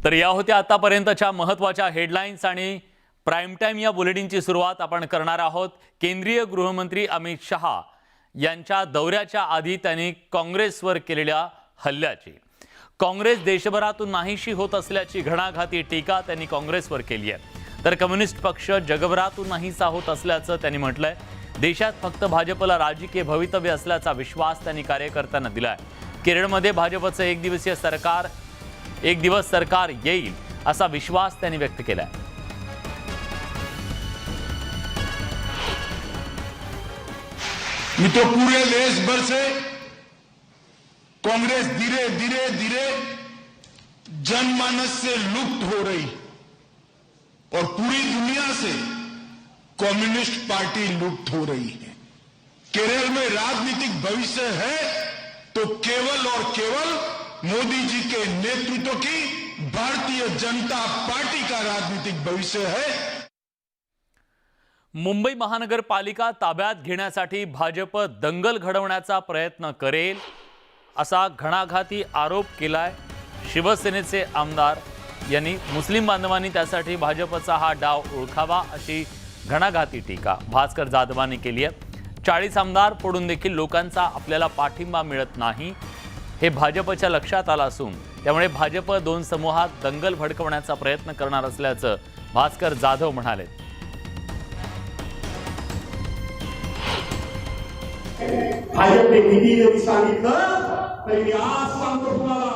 तर या होत्या आतापर्यंतच्या महत्त्वाच्या हेडलाईन्स आणि प्राइम टाइम या बुलेटिनची सुरुवात आपण करणार आहोत। केंद्रीय गृहमंत्री अमित शहा यांच्या दौऱ्याच्या आधी त्यांनी काँग्रेसवर केलेल्या हल्ल्याची, काँग्रेस देशभरातून नाहीशी होत असल्याची घणाघाती टीका त्यांनी काँग्रेसवर केली आहे। तर कम्युनिस्ट पक्ष जगभरातून नाहीसा होत असल्याचं त्यांनी म्हटलंय। देशात फक्त भाजपला राजकीय भवितव्य असल्याचा विश्वास त्यांनी कार्यकर्त्यांना दिलाय। केरळमध्ये भाजपचं एक दिवस सरकार येईल असा विश्वास त्यांनी व्यक्त केलाय। ये तो पूरे देश भर से कांग्रेस धीरे धीरे जनमानस से लुप्त हो रही और पूरी दुनिया से कम्युनिस्ट पार्टी लुप्त हो रही है। केरल में राजनीतिक भविष्य है तो केवल और केवल मोदी जी के नेतृत्व की भारतीय जनता पार्टी का राजनीतिक भविष्य है। मुंबई महानगरपालिका ताब्यात घेण्यासाठी भाजप दंगल घडवण्याचा प्रयत्न करेल असा घणाघाती आरोप केलाय शिवसेनेचे आमदार यांनी। मुस्लिम बांधवांनी त्यासाठी भाजपचा हा डाव ओळखावा अशी घणाघाती टीका भास्कर जाधवांनी केली आहे। 40 आमदार पडून देखील लोकांचा आपल्याला पाठिंबा मिळत नाही हे भाजपच्या लक्षात आलं असून त्यामुळे भाजप दोन समूहात दंगल भडकवण्याचा प्रयत्न करणार असल्याचं भास्कर जाधव म्हणाले। भाजपने किती जरी सांगितलं तरी मी आज सांगतो तुम्हाला,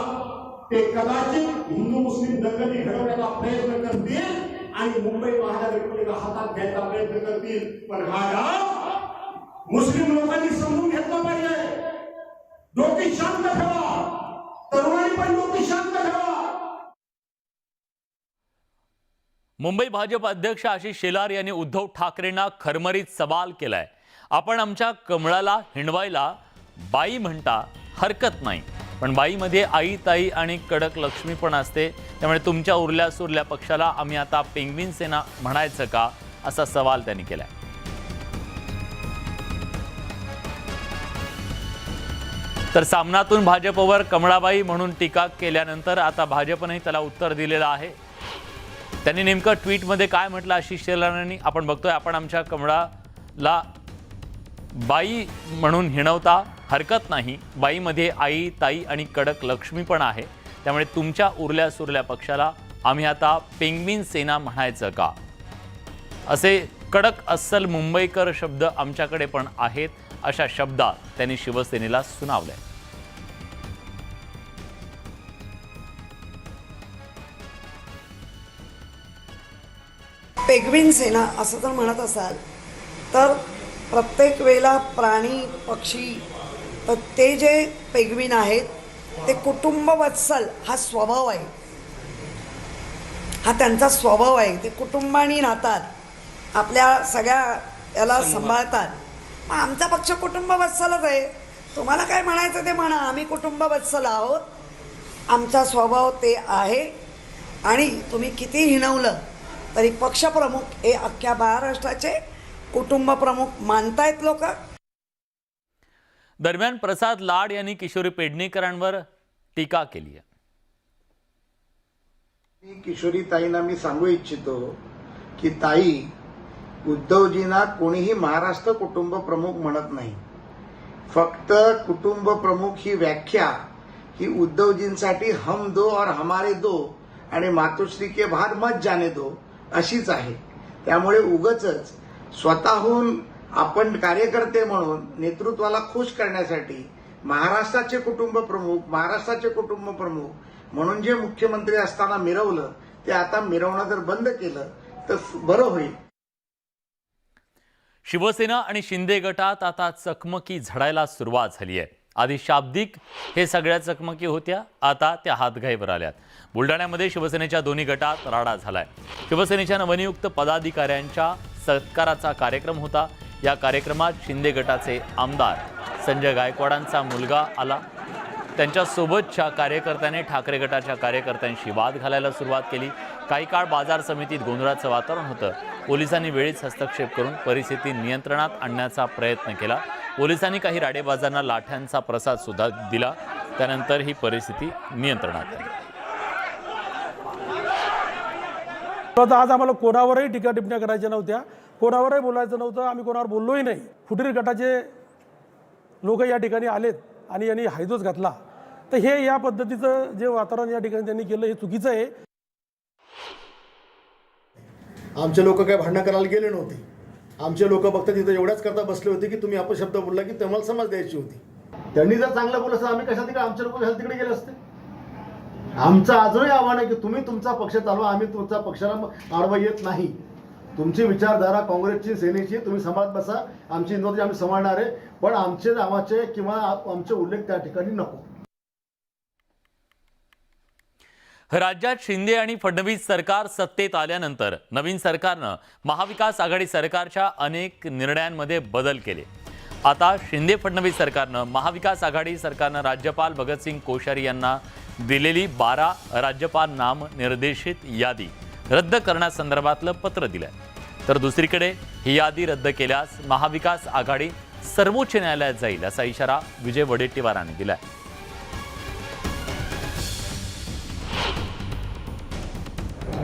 ते कदाचित हिंदू मुस्लिम दंगली घडवण्याचा प्रयत्न करतील आणि मुंबई महानगरपालिका हातात घ्यायचा प्रयत्न करतील। पण हा डाव मुस्लिम लोकांनी समजून घेतला पाहिजे। डोकी शांत ठेवा, तरुणाई पण डोकी शांत ठेवा। मुंबई भाजप अध्यक्ष आशिष शेलार यांनी उद्धव ठाकरेंना खरमरीत सवाल केलाय। आपण आमच्या कमळाला हिंडवायला बाई म्हणता हरकत नाही, पण बाईमध्ये आई ताई आणि कडक लक्ष्मी पण असते, त्यामुळे तुमच्या उरल्या सुरल्या पक्षाला आम्ही आता पेंग्विन सेना म्हणायचं का असा सवाल त्यांनी केलाय। तर सामनातून भाजपवर कमळाबाई म्हणून टीका केल्यानंतर आता भाजपने त्याला उत्तर दिलेलं आहे। त्यांनी नेमकं ट्विटमध्ये काय म्हटलं आशिष शेलारांनी आपण बघतोय। आपण आमच्या कमळाला बाई म्हणून हिणवता हरकत नाही, बाईमध्ये आई ताई आणि कडक लक्ष्मी पण आहे, त्यामुळे तुमच्या उरल्या सुरल्या पक्षाला आम्ही आता पेंग्विन सेना म्हणायचं का असे कडक अस्सल मुंबईकर शब्द आमच्याकडे पण आहेत अशा शब्दात त्यांनी शिवसेनेला सुनावले। पेंग्विन सेना असं जर म्हणत असाल तर प्रत्येक वेळेला प्राणी पक्षी तर ते जे पेंग्विन आहेत ते कुटुंबवत्सल हा स्वभाव आहे, हा त्यांचा स्वभाव आहे। ते कुटुंबाने राहतात, आपल्या सगळ्या याला सांभाळतात। आमचा पक्ष कुटुंबवत्सलच आहे। तुम्हाला काय म्हणायचं ते म्हणा, आम्ही कुटुंबवत्सल आहोत, आमचा स्वभाव ते आहे। आणि तुम्ही किती हिणवलं तरी पक्षप्रमुख हे अख्ख्या महाराष्ट्राचे कुटुंब प्रमुख मानतायत लोक। दरम्यान प्रसाद लाड यांनी किशोरी पेडणेकरांवर टीका केली आहे। किशोरी ताईंना मी सांगू इच्छितो की ताई, उद्धवजींना कोणीही महाराष्ट्र कुटुंब प्रमुख म्हणत नाही। फक्त कुटुंब प्रमुख ही व्याख्या ही उद्धवजींसाठी हम दो और हमारे दो आणि मातोश्री के बाहर मत जाने दो अशीच आहे। त्यामुळे उगाचच स्वतःहून आपण कार्यकर्ते म्हणून नेतृत्वाला खुश करण्यासाठी महाराष्ट्राचे कुटुंब प्रमुख म्हणून जे मुख्यमंत्री असताना मिरवलं ते आता मिरवणं जर बंद केलं तर बरं होईल। शिवसेना आणि शिंदे गटात आता चकमकी झडायला सुरुवात झाली आहे। आधी शाब्दिक हे सगळ्या चकमकी होत्या, आता त्या हातघाईवर आल्यात। बुलढाण्यामध्ये शिवसेनेच्या दोन्ही गटात राडा झालाय। शिवसेनेच्या नवनियुक्त पदाधिकाऱ्यांच्या सत्काराचा कार्यक्रम होता। या कार्यक्रमात शिंदे गटाचे आमदार संजय गायकवाडांचा मुलगा आला। त्यांच्या सोबतच्या कार्यकर्त्याने ठाकरे गटाच्या कार्यकर्त्यांशी वाद घालायला सुरुवात केली। काही काळ बाजार समितीत गोंधळाचं वातावरण होतं। पोलिसांनी वेळीच हस्तक्षेप करून परिस्थिती नियंत्रणात आणण्याचा प्रयत्न केला। पोलिसांनी काही राडेबाजांना लाठ्यांचा प्रसाद सुद्धा दिला, त्यानंतर ही परिस्थिती नियंत्रणात आली। आता आज आम्हाला कोणावरही टीका टिप्पण्या करायच्या नव्हत्या, कोणावरही बोलायचं नव्हतं, आम्ही कोणावर बोललोही नाही. फुटीर गटाचे लोक या ठिकाणी आलेत आणि यांनी हायदोस घातला, तर हे या पद्धतीचं जे वातावरण या ठिकाणी त्यांनी केलं हे चुकीचं आहे. आमचे लोक काय भांडणं करायला गेले नव्हते. आमचे लोक फक्त तिथं एवढ्याच करता बसले होते की तुम्ही अपशब्द बोलला की तुम्हाला समज द्यायची होती. त्यांनी जर चांगलं बोललं असतं आम्ही कशा तिकडे आमचे लोक कशा तिकडे गेले असते. आमचं अजूनही आव्हान आहे की तुम्ही तुमचा पक्ष चालवा, आम्ही तुमच्या पक्षाला आडवा येत नाही. तुमची विचारधारा काँग्रेसची सेनेची तुम्ही सांभाळत बसा, आमची हिंदुत्व आम्ही सांभाळणार आहे, पण आमचे नावाचे किंवा आमचे उल्लेख त्या ठिकाणी नको. राज्यात शिंदे आणि फडणवीस सरकार सत्तेत आल्यानंतर नवीन सरकारनं महाविकास आघाडी सरकारच्या अनेक निर्णयांमध्ये बदल केले. आता शिंदे फडणवीस सरकारनं महाविकास आघाडी सरकारनं राज्यपाल भगतसिंग कोश्यारी यांना दिलेली 12 राज्यपाल नाम निर्देशित यादी रद्द करण्यासंदर्भातलं पत्र दिलंय. तर दुसरीकडे ही यादी रद्द केल्यास महाविकास आघाडी सर्वोच्च न्यायालयात जाईल असा इशारा विजय वडेट्टीवारांनी दिलाय.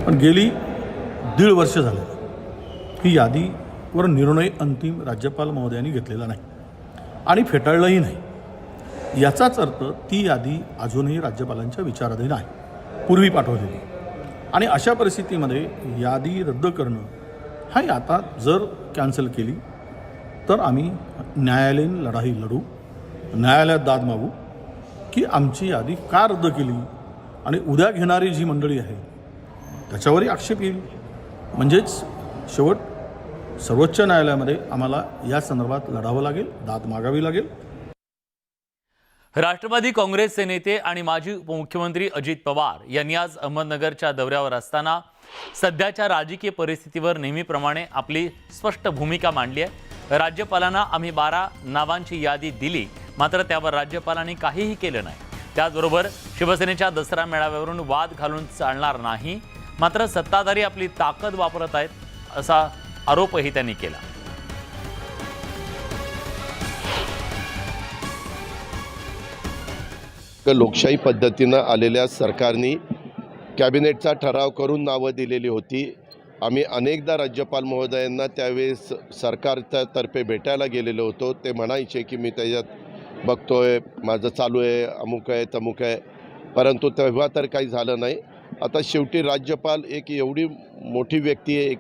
पण गेली 1.5 वर्ष झाले ही यादीवर निर्णय अंतिम राज्यपाल महोदयांनी घेतलेला नाही आणि फेटाळलंही नाही. याचाच अर्थ ती यादी अजूनही राज्यपालांच्या विचाराधीन आहे, पूर्वी पाठवलेली. आणि अशा परिस्थितीमध्ये यादी रद्द करणं हा आता जर कॅन्सल केली तर आम्ही न्यायालयीन लढाई लढू, न्यायालयात दाद मागू की आमची यादी का रद्द केली, आणि उद्या घेणारी जी मंडळी आहे त्याच्यावरही आक्षेप येईल. म्हणजेच शेवट सर्वोच्च न्यायालयामध्ये आम्हाला या संदर्भात लढावं लागेल, दाद मागावी लागेल. राष्ट्रवादी काँग्रेसचे नेते आणि माजी उपमुख्यमंत्री अजित पवार यांनी आज अहमदनगरच्या दौऱ्यावर असताना सध्याच्या राजकीय परिस्थितीवर नेहमीप्रमाणे आपली स्पष्ट भूमिका मांडली आहे. राज्यपालांना आम्ही 12 नावांची यादी दिली, मात्र त्यावर राज्यपालांनी काहीही केलं नाही. त्याचबरोबर शिवसेनेच्या दसरा मेळाव्यावरून वाद घालून चालणार नाही, मात्र सत्ताधारी आपली ताकद वापरत आहेत असा आरोपही त्यांनी केला. लोकशाही पद्धतीनं आलेल्या सरकारने कॅबिनेटचा ठराव करून नावं दिलेली होती. आम्ही अनेकदा राज्यपाल महोदयांना त्यावेळेस सरकारतर्फे भेटायला गेलेलो होतो. ते म्हणायचे की मी त्याच्यात बघतोय, माझं चालू आहे, अमुक आहे तमुक आहे, परंतु तेव्हा तर काही झालं नाही. आता शेवटी राज्यपाल एक एवढी मोठी व्यक्ती आहे,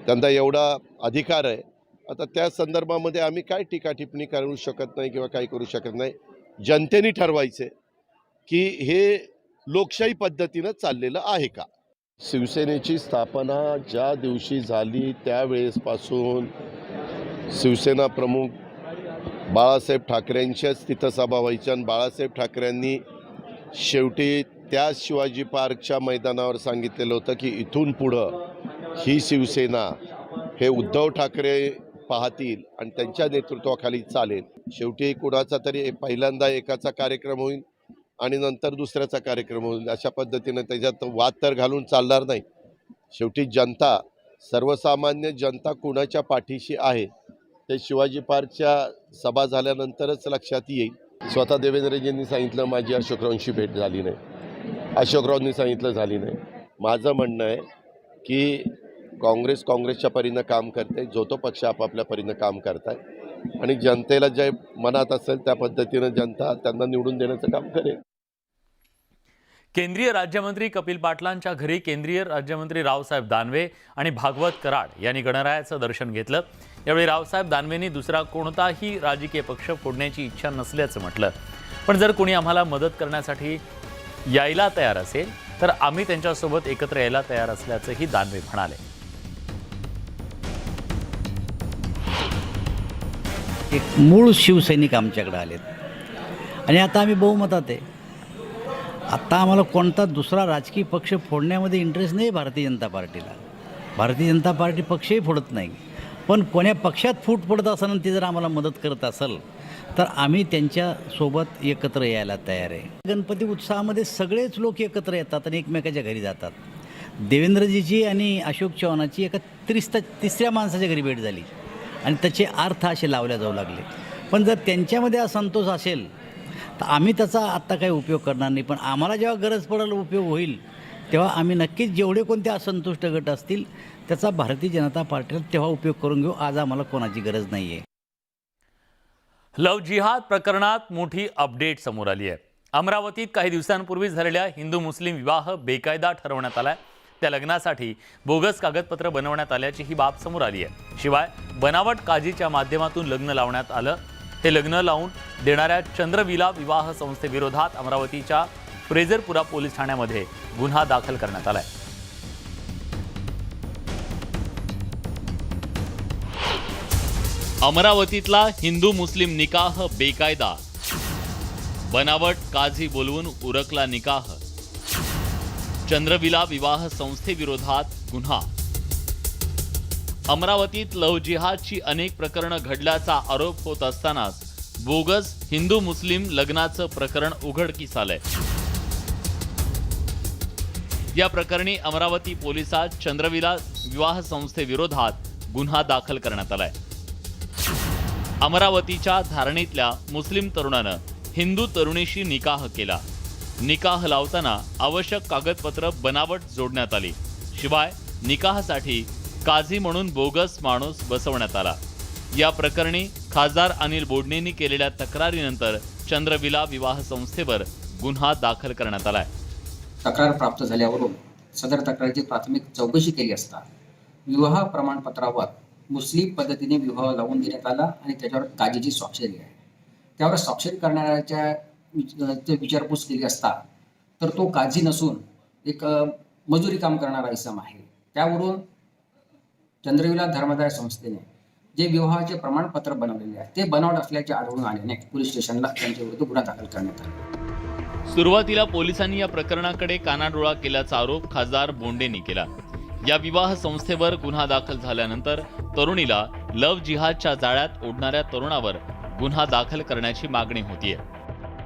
त्यांना एवढा अधिकार आहे. आता त्या संदर्भामध्ये आम्ही काय टीका टिप्पणी करू शकत नाही किंवा काही करू शकत नाही. जनतेने ठरवायचे की हे लोकशाही पद्धतीनं चाललेलं आहे का. शिवसेनेची स्थापना ज्या दिवशी झाली त्यावेळेसपासून शिवसेना प्रमुख बाळासाहेब ठाकरेंच्याच तिथं सभा व्हायच्या आणि बाळासाहेब ठाकरेंनी शेवटी त्या शिवाजी पार्कच्या मैदानावर सांगितलेलं होतं की इथून पुढं ही शिवसेना हे उद्धव ठाकरे पाहतील आणि त्यांच्या नेतृत्वाखाली चालेल. शेवटी कुणाचा तरी पहिल्यांदा एकाचा कार्यक्रम होईल आणि नंतर दुसऱ्याचा कार्यक्रम होईल. अशा पद्धतीनं त्याच्यात वाद तर घालून चालणार नाही. शेवटी जनता, सर्वसामान्य जनता कुणाच्या पाठीशी आहे ते शिवाजी पार्कच्या सभा झाल्यानंतरच लक्षात येईल. स्वतः देवेंद्रजींनी सांगितलं माझी अशोकरावांशी भेट झाली नाही, अशोकरावांनी सांगितलं झाली नाही. माझं म्हणणं आहे की काँग्रेसच्या परीनं काम करते, जो तो पक्ष आपापल्या परीनं काम करत आहे आणि जनतेला जे मनात असेल त्या पद्धतीनं जनता त्यांना निवडून देण्याचं काम करेल. केंद्रीय राज्यमंत्री कपिल पाटलांच्या घरी केंद्रीय राज्यमंत्री रावसाहेब दानवे आणि भागवत कराड यांनी गणरायाचं दर्शन घेतलं. यावेळी रावसाहेब दानवेंनी दुसरा कोणताही राजकीय पक्ष फोडण्याची इच्छा नसल्याचं म्हटलं. पण जर कोणी आम्हाला मदत करण्यासाठी यायला तयार असेल तर आम्ही त्यांच्यासोबत एकत्र यायला तयार असल्याचंही दानवे म्हणाले. एक मूळ शिवसैनिक आमच्याकडे आलेत आणि आता आम्ही बहुमतात आहे. आत्ता आम्हाला कोणता दुसरा राजकीय पक्ष फोडण्यामध्ये इंटरेस्ट नाही भारतीय जनता पार्टीला. भारतीय जनता पार्टी पक्षही फोडत नाही, पण कोण्या पक्षात फूट पडत असेल ती जर आम्हाला मदत करत असेल तर आम्ही त्यांच्यासोबत एकत्र यायला तयार आहे. गणपती उत्सवामध्ये सगळेच लोक एकत्र येतात आणि एकमेकाच्या घरी जातात. देवेंद्रजीची आणि अशोक चव्हाणाची एका तिसऱ्या माणसाच्या घरी भेट झाली आणि त्याचे अर्थ असे लावल्या जाऊ लागले. पण जर त्यांच्यामध्ये असंतोष असेल तर आम्ही त्याचा आत्ता काही उपयोग करणार नाही. पण आम्हाला जेव्हा गरज पडेल, उपयोग होईल तेव्हा आम्ही नक्कीच जेवढे कोणते असंतुष्ट गट असतील त्याचा भारतीय जनता पार्टीला तेव्हा उपयोग करून घेऊ. आज आम्हाला कोणाची गरज नाही आहे. लव्ह जिहाद प्रकरणात मोठी अपडेट समोर आली आहे. अमरावतीत काही दिवसांपूर्वी झालेल्या हिंदू मुस्लिम विवाह बेकायदा ठरवण्यात आलाय. त्या लग्नासाठी बोगस कागदपत्र बनवण्यात आल्याची ही बाब समोर आली आहे. शिवाय बनावट काजीच्या माध्यमातून लग्न लावण्यात आलं. हे लग्न लावून देणाऱ्या चंद्रविला विवाह संस्थेविरोधात अमरावतीच्या फ्रेझरपुरा पोलीस ठाण्यामध्ये गुन्हा दाखल करण्यात आलाय. अमरावतीतला हिंदू मुस्लिम निकाह बेकायदा, बनावट काझी बोलवून उरकला निकाह, चंद्रविला विवाह संस्थेविरोधात गुन्हा. अमरावतीत लव्ह जिहादची अनेक प्रकरणं घडल्याचा आरोप होत असतानाच बोगस हिंदू मुस्लिम लग्नाचं प्रकरण उघडकीस आलंय. या प्रकरणी अमरावती पोलिसात चंद्रविला विवाह संस्थेविरोधात गुन्हा दाखल करण्यात आलाय. अमरावतीच्या धारणीतल्या मुस्लिम तरुणानं हिंदू तरुणीशी निकाह केला. निकाह लावताना आवश्यक कागदपत्र बनावट जोडण्यात आली. शिवाय निकाहासाठी काझी म्हणून बोगस माणूस बसवण्यात आला. या प्रकरणी खासदार अनिल बोडणेंनी केलेल्या तक्रारीनंतर चंद्रविला विवाह संस्थेवर गुन्हा दाखल करण्यात आलाय. तक्रार प्राप्त झाल्यावरून सदर तक्रारीची प्राथमिक चौकशी केली असता विवाह प्रमाणपत्रावर मुस्लिम पद्धतीने विवाह लावून देण्यात आला आणि त्याच्यावर काजीची स्वाक्षरी आहे. त्यावर स्वाक्षरी करणाऱ्याच्या विचारपूस केली असता तर तो काजी नसून एक मजुरी काम करणारा इसम आहे. त्यावरून चंद्रविला धर्मदाय संस्थेने जे विवाहाचे प्रमाणपत्र बनवलेले आहे ते बनावट असल्याचे आढळून आल्याने पोलीस स्टेशनला त्यांच्याविरुद्ध गुन्हा दाखल करण्यात आला. सुरुवातीला पोलिसांनी या प्रकरणाकडे कानाडोळा केल्याचा आरोप खासदार बोंडेंनी केला. या विवाह संस्थेवर गुन्हा दाखल झाल्यानंतर तरुणीला लव्ह जिहादच्या जाळ्यात ओढणाऱ्या तरुणावर गुन्हा दाखल करण्याची मागणी होतीये.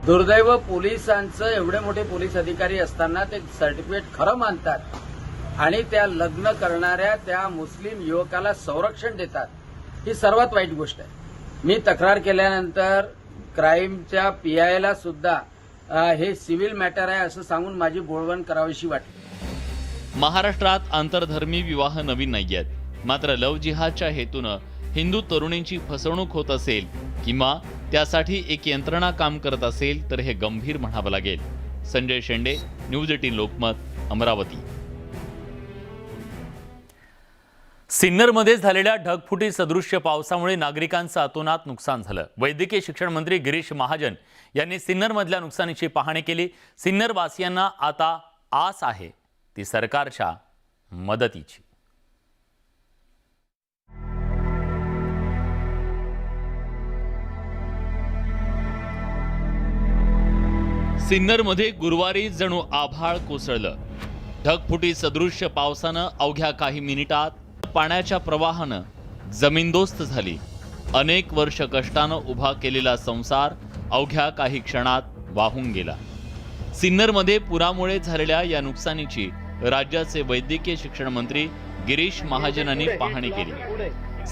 दुर्दैव पोलिसांचं एवढे मोठे पोलीस अधिकारी असताना ते सर्टिफिकेट खरं मानतात आणि त्या लग्न करणाऱ्या त्या मुस्लिम युवकाला संरक्षण देतात, ही सर्वात वाईट गोष्ट आहे. मी तक्रार केल्यानंतर क्राईमच्या PIला सुद्धा हे सिव्हिल मॅटर आहे असं सांगून माझी बोळवण करावीशी वाटली. महाराष्ट्रात आंतरधर्मी विवाह नवीन नाहीयेत. मात्र लव्ह जिहादच्या हेतूनं हिंदू तरुणींची फसवणूक होत असेल किंवा त्यासाठी एक यंत्रणा काम करत असेल तर हे गंभीर म्हणावं लागेल. संजय शेंडे, न्यूज 18 लोकमत, अमरावती. सिन्नरमध्ये झालेल्या ढगफुटी सदृश्य पावसामुळे नागरिकांचं अतोनात नुकसान झालं. वैद्यकीय शिक्षण मंत्री गिरीश महाजन यांनी सिन्नरमधल्या नुकसानीची पाहणी केली. सिन्नरवासियांना आता आस आहे ती सरकारच्या मदतीची. सिन्नरमध्ये गुरुवारी जणू आभाळ कोसळलं. ढगफुटी सदृश्य पावसानं अवघ्या काही मिनिटात पाण्याच्या प्रवाहानं जमीनदोस्त झाली. अनेक वर्ष कष्टानं उभा केलेला संसार अवघ्या काही क्षणात वाहून गेला. सिन्नरमध्ये पुरामुळे झालेल्या या नुकसानीची राज्याचे वैद्यकीय शिक्षण मंत्री गिरीश महाजन यांनी पाहणी केली.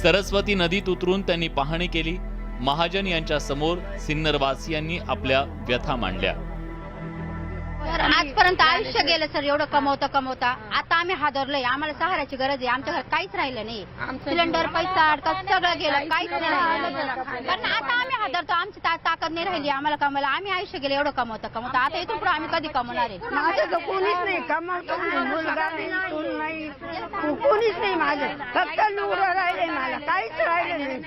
सरस्वती नदीत उतरून त्यांनी पाहणी केली. महाजन यांच्या समोर सिन्नरवासियांनी आपल्या व्यथा मांडल्या. आजपर्यंत आयुष्य गेलं सर, एवढं कमवता आता आम्ही हादरलोय. आम्हाला सहाऱ्याची गरज आहे. आमच्या घरात काहीच राहिलं नाही. सिलेंडर, पैसा अडकत सगळं गेलं, काहीच नाही राहिलं. कारण आता आम्ही हादरतो. आमची ताकद नाही राहिली आम्हाला कमायला. आम्ही आयुष्य गेलं एवढं कमवता आता इथून पुढे आम्ही कधी कमवणार आहे? माझं कोणीच नाही, कमावतो मुलगा नाही, कोणीच नाही. माझं फक्त लुगडं राहिले, मला काहीच राहिलं नाही,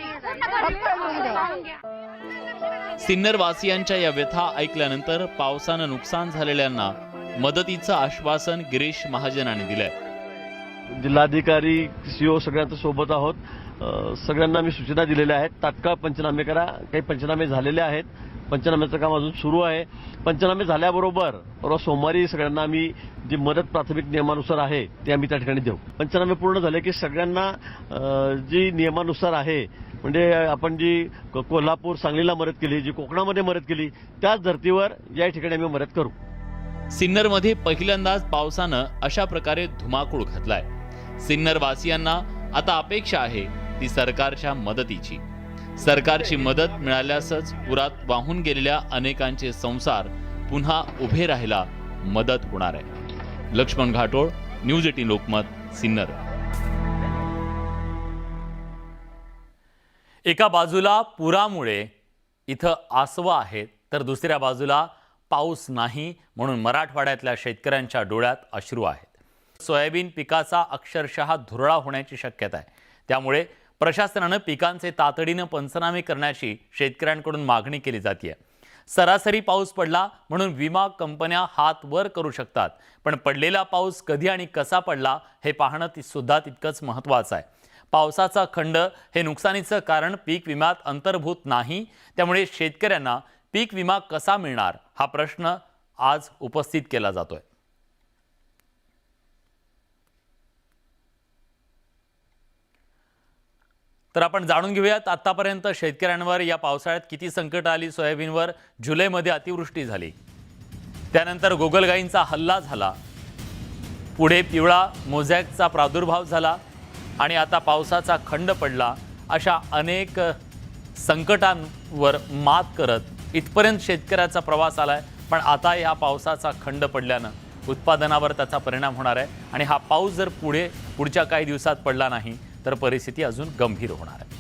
फक्त लुगडं. सिन्नरवासियांच्या या व्यथा ऐकल्यानंतर पावसानं नुकसान झालेल्यांना मदतीचं आश्वासन गिरीश महाजनांनी दिलंय. जिल्हाधिकारी, CO सगळ्यांच्या सोबत आहोत. सगळ्यांना मी सूचना दिलेल्या आहेत. तात्काळ पंचनामे करा. काही पंचनामे झालेले आहेत. पंचनाम्याचं काम अजून सुरू आहे. पंचनामे झाल्याबरोबर परवा सोमवारी सगळ्यांना आम्ही जी मदत प्राथमिक नियमानुसार आहे ते आम्ही त्या ठिकाणी देऊ. पंचनामे पूर्ण झाले की सगळ्यांना जी नियमानुसार आहे, म्हणजे आपण जी कोल्हापूर, सांगलीला मदत केली, जी कोकणामध्ये मदत केली, त्याच धर्तीवर या ठिकाणी आम्ही मदत करू. सिन्नरमध्ये पहिल्यांदाच पावसानं अशा प्रकारे धुमाकूळ घातलाय. सिन्नरवासियांना आता अपेक्षा आहे ती सरकारच्या मदतीची. सरकारची मदत मिळाल्यासच पुरात वाहून गेलेल्या अनेकांचे संसार पुन्हा उभे राहायला मदत होणार आहे. लक्ष्मण घाटोळ, न्यूज 18 लोकमत, सिन्नर. एका बाजूला पुरामुळे इथं आसवा आहेत तर दुसऱ्या बाजूला पाऊस नाही, म्हणून मराठवाड्यातल्या शेतकऱ्यांच्या डोळ्यात अश्रू आहेत. सोयाबीन पिकाचा अक्षरशः धुरळा होण्याची शक्यता आहे. त्यामुळे प्रशासनानं पिकांचे तातडीनं पंचनामे करण्याची शेतकऱ्यांकडून मागणी केली जाते. सरासरी पाऊस पडला म्हणून विमा कंपन्या हात वर करू शकतात, पण पडलेला पाऊस कधी आणि कसा पडला हे पाहणं सुद्धा तितकंच महत्त्वाचं आहे. पावसाचा खंड हे नुकसानीचं कारण पीक विम्यात अंतर्भूत नाही. त्यामुळे शेतकऱ्यांना पीक विमा कसा मिळणार हा प्रश्न आज उपस्थित केला जातोय. तर आपण जाणून घेऊयात आतापर्यंत शेतकऱ्यांवर या पावसाळ्यात किती संकट आली. सोयाबीनवर जुलैमध्ये अतिवृष्टी झाली, त्यानंतर गोगलगाईंचा हल्ला झाला, पुढे पिवळा मोझॅकचा प्रादुर्भाव झाला आणि आता पावसाचा खंड पडला. अशा अनेक संकटांवर मात करत इथपर्यंत शेतकऱ्याचा प्रवास आलाय. पण आता या पावसाचा खंड पडल्यानं उत्पादनावर त्याचा परिणाम होणार आहे आणि हा पाऊस जर पुढच्या काही दिवसात पडला नाही तर परिस्थिती अजून गंभीर होणार आहे.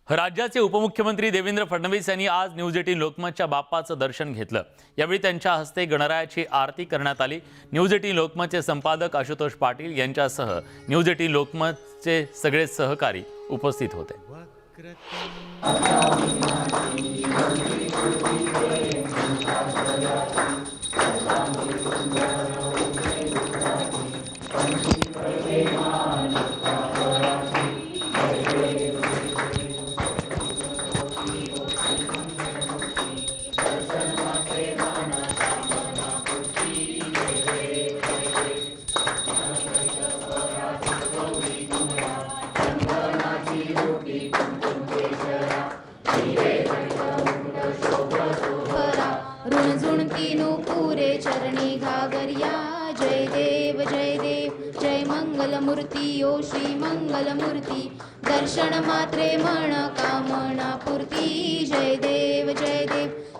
राज्याचे उपमुख्यमंत्री देवेंद्र फडणवीस यांनी आज न्यूज 18 लोकमतच्या बाप्पाचं दर्शन घेतलं. यावेळी त्यांच्या हस्ते गणरायाची आरती करण्यात आली. न्यूज 18 लोकमतचे संपादक आशुतोष पाटील यांच्यासह न्यूज 18 लोकमतचे सगळे सहकारी उपस्थित होते. पुरे चरणी घागरिया. जय देव जय देव जय मंगलमूर्ती ओ श्री मंगलमूर्ती. दर्शन मात्रे मन कामना पूर्ती. जय देव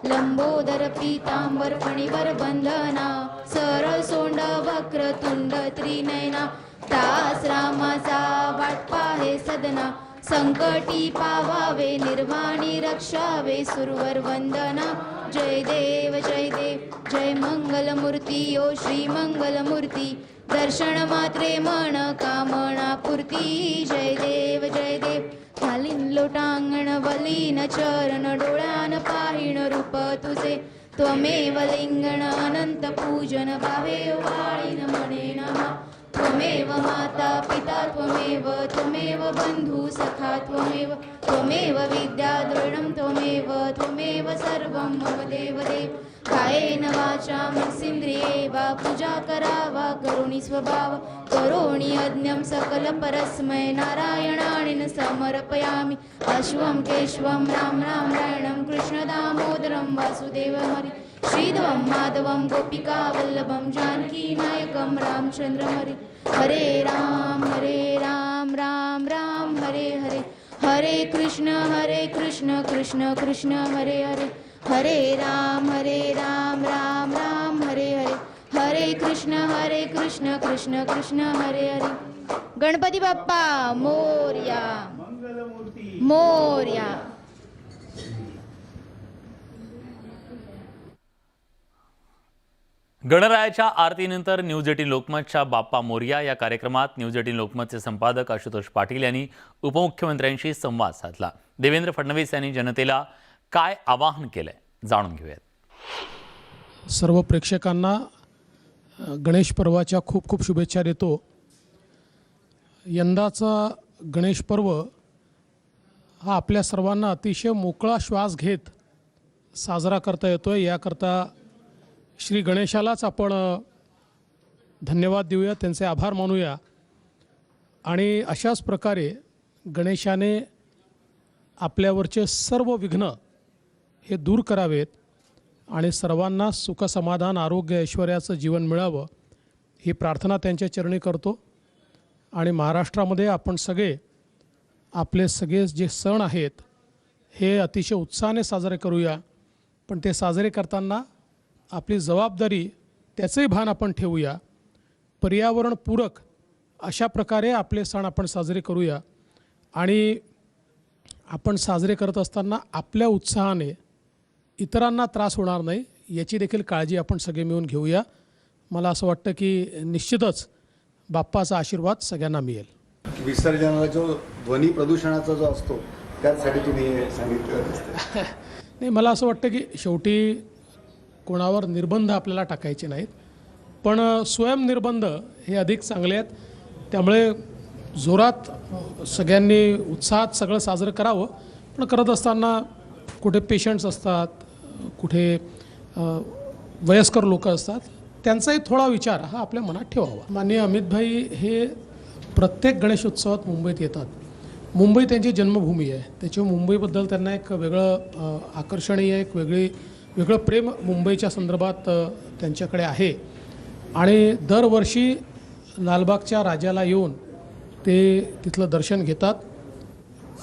लंबोदर पीतांबर फणीवर बंधना. सरळ सोंड वक्रतुंड त्रिनयना. दास रामाचा वाट पाहे सदना. संकटी पावावे निर्वाणी रक्षावे सुरवर वंदना. जय देव जय मंगलमूर्ती ओ श्री मंगलमूर्ती. दर्शन मात्रे मन कामना पूर्ती. जय देव घालीन लोटांगण वलीन चरण. डोळ्यान पाहिण रूप तुझे. त्वमेव लिंगण अनंत पूजन. भावे वाळीन म्हणे नमः. त्वमेव माता पिता त्वमेव बंधू सखा त्वमेव विद्या द्रविणं त्वमेव सर्वं मम देवदेव. कायेन वाचा मनसेन्द्रिये वा पूजा करावा करुणी स्वभाव. करोणि यज्ञं सकल परस्मै नारायणाणि समर्पयामि. अश्वं केशवं राम रायणं कृष्ण दामोदरं वासुदेवं हरि. श्रीधवं माधवं गोपिका वल्लभं जानकी नायकं रामचंद्र हरि. हरे राम राम राम हरे हरे. हरे कृष्ण कृष्ण कृष्ण हरे हरे. हरे राम राम राम हरे हरे. हरे कृष्ण कृष्ण कृष्ण हरे हरे. गणपती बाप्पा मोरया. मोरया. गणरायाच्या आरतीनंतर न्यूज 18 लोकमतच्या बाप्पा मोरया या कार्यक्रमात न्यूज 18 लोकमतचे संपादक आशुतोष पाटील यांनी उपमुख्यमंत्र्यांशी संवाद साधला. देवेंद्र फडणवीस यांनी जनतेला काय आवाहन केलंय जाणून घेऊयात. सर्व प्रेक्षकांना गणेश पर्वाच्या खूप खूप शुभेच्छा देतो. यंदाचा गणेश पर्व हा आपल्या सर्वांना अतिशय मोकळा श्वास घेत साजरा करता येतोय. याकरता श्री गणेशालाच आपण धन्यवाद देऊया, त्यांचे आभार मानूया आणि अशाच प्रकारे गणेशाने आपल्यावरचे सर्व विघ्न हे दूर करावेत आणि सर्वांना सुखसमाधान आरोग्य ऐश्वर्याचं जीवन मिळावं ही प्रार्थना त्यांच्या चरणी करतो. आणि महाराष्ट्रामध्ये आपण सगळे आपले सगळे जे सण आहेत हे अतिशय उत्साहाने साजरे करूया, पण ते साजरे करताना आपली जबाबदारी त्याचंही भान आपण ठेवूया. पर्यावरणपूरक अशा प्रकारे आपले सण आपण साजरे करूया आणि आपण साजरे करत असताना आपल्या उत्साहाने इतरांना त्रास होणार नाही याची देखील काळजी आपण सगळे मिळून घेऊया. मला असं वाटतं की निश्चितच बाप्पाचा आशीर्वाद सगळ्यांना मिळेल. विसर्जनाला जो ध्वनी प्रदूषणाचा जो असतो त्यासाठी तुम्ही सांगितलं नाही, मला असं वाटतं की शेवटी कोणावर निर्बंध आपल्याला टाकायचे नाहीत, पण स्वयंनिर्बंध हे अधिक चांगले आहेत. त्यामुळे जोरात सगळ्यांनी उत्साहात सगळं साजरं करावं, पण करत असताना कुठे पेशंट्स असतात, कुठे वयस्कर लोक असतात, त्यांचाही थोडा विचार हा आपल्या मनात ठेवावा. माननीय अमितभाई हे प्रत्येक गणेशोत्सवात मुंबईत येतात. मुंबई त्यांची जन्मभूमी आहे, त्याच्यामुळे मुंबईबद्दल त्यांना एक वेगळं आकर्षणीय एक वेगळं प्रेम मुंबईच्या संदर्भात त्यांच्याकडे आहे. आणि दरवर्षी लालबागच्या राजाला येऊन ते तिथलं दर्शन घेतात.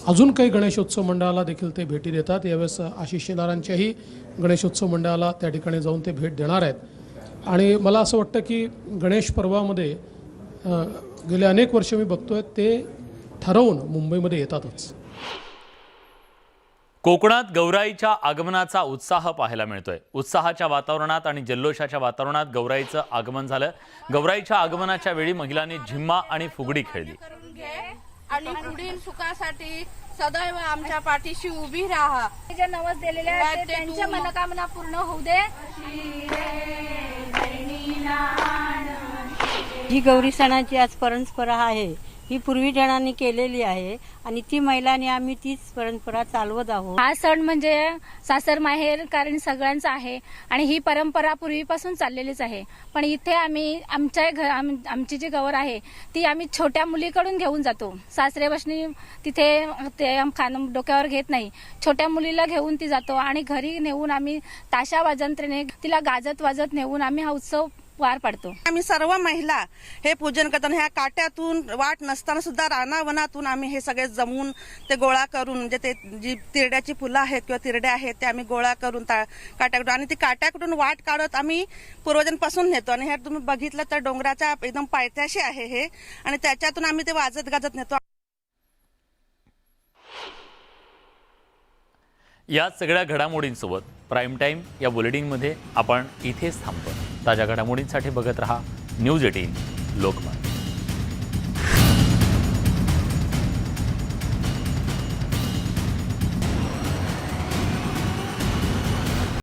अजून काही गणेशोत्सव मंडळाला देखील ते भेटी देतात. यावेळेस आशिष शेलारांच्याही गणेशोत्सव मंडळाला त्या ठिकाणी जाऊन ते भेट देणार आहेत. आणि मला असं वाटतं की गणेश पर्वामध्ये गेले अनेक वर्ष मी बघतोय ते ठरवून मुंबईमध्ये येतातच. कोकणात गौराईच्या आगमनाचा उत्साह पाहायला मिळतोय. उत्साहाच्या वातावरणात आणि जल्लोषाच्या वातावरणात गौराईचं आगमन झालं. गौराईच्या आगमनाच्या वेळी महिलांनी झिम्मा आणि फुगडी खेळली. आणि पुढील सुखासाठी सदैव आमच्या पाठीशी उभी राहा. जे नवस दिलेले आहेत त्यांच्या मनोकामना पूर्ण होऊ दे. ही गौरी सणाची आज परंपरा आहे, ही पूर्वीजणांनी केलेली आहे आणि ती महिलांनी आम्ही तीच परंपरा चालवत आहोत. हा सण म्हणजे सासर माहेर कारण सगळ्यांचा आहे आणि ही परंपरा पूर्वीपासून चाललेलीच आहे. पण इथे आम्ही आमची जी गौर आहे ती आम्ही छोट्या मुलीकडून घेऊन जातो. सासरे बसणी तिथे ते खाणं डोक्यावर घेत नाही, छोट्या मुलीला घेऊन ती जातो आणि घरी नेऊन आम्ही ताशा वाजंत्रेने तिला गाजत वाजत नेऊन आम्ही हा उत्सव पार पाडतो. आम्ही सर्व महिला हे पूजन करताना ह्या काट्यातून वाट नसताना सुद्धा रानावनातून आम्ही हे सगळे जमून ते गोळा करून म्हणजे ते जी तिरड्याची फुलं आहेत किंवा तिरड्या आहेत ते आम्ही गोळा करून काट्याकडून आणि ती काट्याकडून वाट काढत आम्ही पूर्वजांपासून नेतो. आणि हे तुम्ही बघितलं तर डोंगराच्या एकदम पायथ्याशी आहे हे आणि त्याच्यातून आम्ही ते वाजत गाजत नेतो. या सगळ्या घडामोडींसोबत प्राईम टाईम या बुलेटिनमध्ये आपण इथेच थांबतो. ताज्या घडामोडींसाठी बघत रहा न्यूज 18 लोकमत.